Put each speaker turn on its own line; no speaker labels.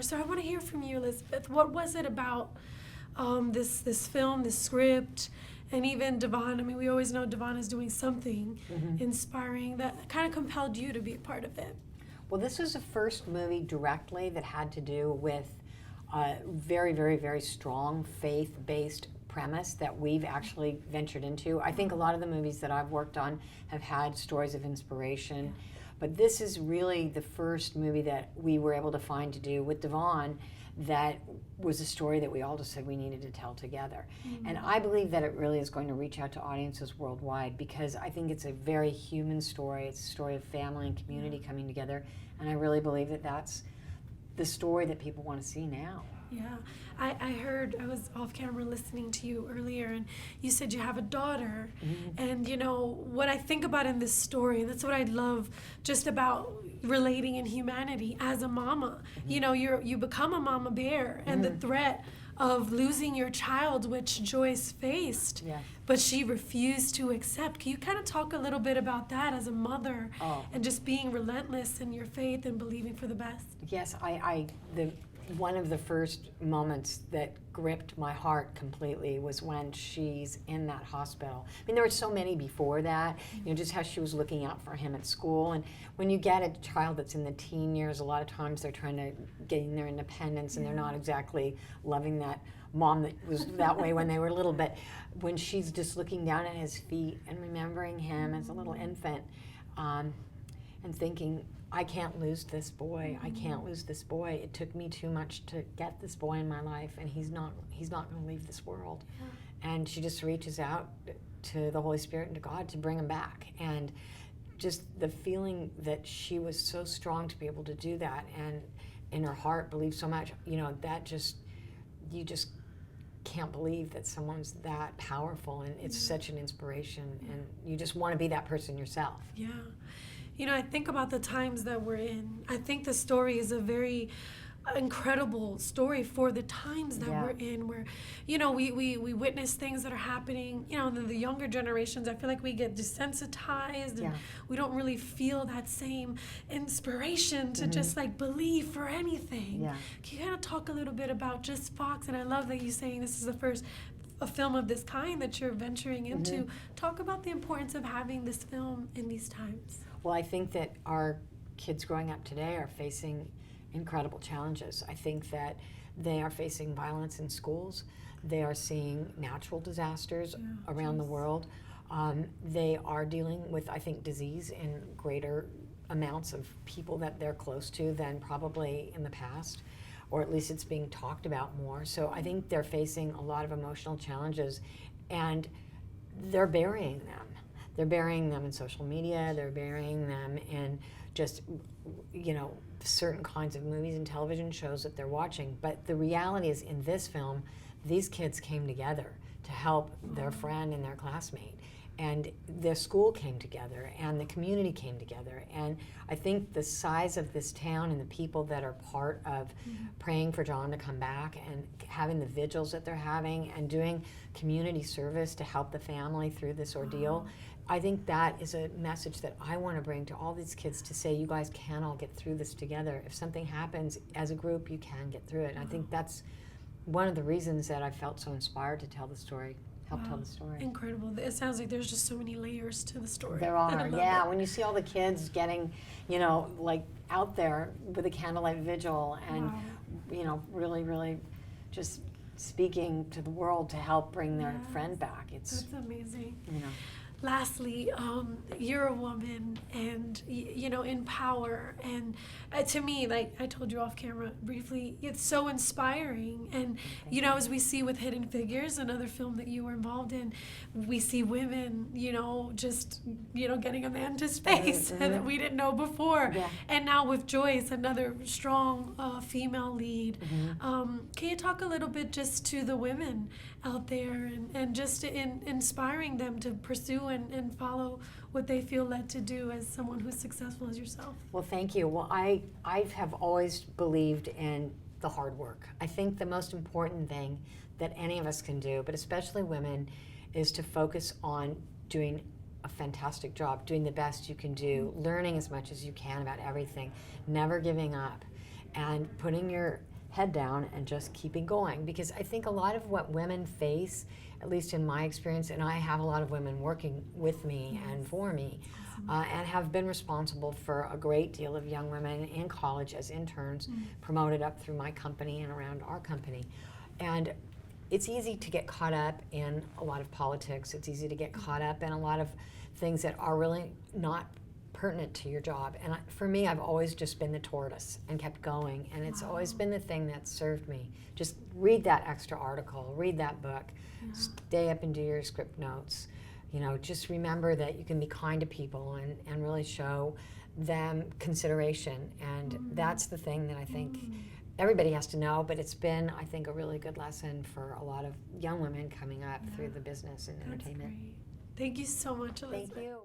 So I want to hear from you, Elizabeth. What was it about this film, this script, and even Devon? I mean, we always know Devon is doing something inspiring that kind of compelled you to be a part of it.
Well, this was the first movie directly that had to do with a very, very, very strong faith-based premise that we've actually ventured into. I think a lot of the movies that I've worked on have had stories of inspiration, but this is really the first movie that we were able to find to do with Devon that was a story that we all just said we needed to tell together. And I believe that it really is going to reach out to audiences worldwide, because I think it's a very human story. It's a story of family and community coming together, and I really believe that that's the story that people want to see now.
Yeah, I heard, I was off camera listening to you earlier, and you said you have a daughter. And you know, what I think about in this story, and that's what I love just about relating in humanity as a mama. You know, you become a mama bear, and the threat of losing your child, which Joyce faced, but she refused to accept. Can you kind of talk a little bit about that as a mother, and just being relentless in your faith and believing for the best?
Yes, one of the first moments that gripped my heart completely was when she's in that hospital. I mean, there were so many before that, you know, just how she was looking out for him at school. And when you get a child that's in the teen years, a lot of times they're trying to gain their independence, and they're not exactly loving that mom that was that way when they were little. But when she's just looking down at his feet and remembering him as a little infant, and thinking, I can't lose this boy. I can't lose this boy. It took me too much to get this boy in my life, and he's not going to leave this world. And she just reaches out to the Holy Spirit and to God to bring him back. And just the feeling that she was so strong to be able to do that, and in her heart believed so much, you know, that just, you just can't believe that someone's that powerful, and it's such an inspiration, and you just want to be that person yourself.
Yeah. You know, I think about the times that we're in. I think the story is a very incredible story for the times that we're in, where, you know, we witness things that are happening. You know, the younger generations, I feel like we get desensitized, and we don't really feel that same inspiration to just like believe for anything. Can you kind of talk a little bit about just Fox? And I love that you're saying this is the first a film of this kind that you're venturing into. Talk about the importance of having this film in these times.
Well, I think that our kids growing up today are facing incredible challenges. I think that they are facing violence in schools. They are seeing natural disasters around the world. They are dealing with, I think, disease in greater amounts of people that they're close to than probably in the past, or at least it's being talked about more. So I think they're facing a lot of emotional challenges, and they're burying them. They're burying them in social media, they're burying them in just, you know, certain kinds of movies and television shows that they're watching. But the reality is, in this film, these kids came together to help their friend and their classmate. And their school came together, and the community came together. And I think the size of this town and the people that are part of praying for John to come back, and having the vigils that they're having, and doing community service to help the family through this ordeal, I think that is a message that I want to bring to all these kids, to say, you guys can all get through this together. If something happens as a group, you can get through it. And I think that's one of the reasons that I felt so inspired to tell the story. Help tell the story.
Incredible. It sounds like there's just so many layers to the story.
There are, yeah. When you see all the kids getting, you know, like out there with a candlelight vigil, and, you know, really, really just speaking to the world to help bring their friend back. That's
amazing.
You know.
Lastly, you're a woman, and you know, in power, and to me, like I told you off camera briefly, it's so inspiring. And you know, as we see with Hidden Figures, another film that you were involved in, we see women, you know, just, you know, getting a man to space that we didn't know before. And now with Joyce, another strong female lead. Can you talk a little bit just to the women out there, and just in inspiring them to pursue and follow what they feel led to do, as someone who's successful as yourself?
Well, thank you. Well, I have always believed in the hard work. I think the most important thing that any of us can do, but especially women, is to focus on doing a fantastic job, doing the best you can do, learning as much as you can about everything, never giving up. and putting your head down and just keeping going. Because I think a lot of what women face, at least in my experience, and I have a lot of women working with me and for me, and have been responsible for a great deal of young women in college as interns, promoted up through my company and around our company. And it's easy to get caught up in a lot of politics. It's easy to get caught up in a lot of things that are really not pertinent to your job. And for me, I've always just been the tortoise and kept going. And it's always been the thing that served me. Just read that extra article, read that book, stay up and do your script notes. You know, just remember that you can be kind to people and really show them consideration. And that's the thing that I think everybody has to know, but it's been, I think, a really good lesson for a lot of young women coming up through the business and entertainment.
Great. Thank you so much, Elizabeth.
Thank you.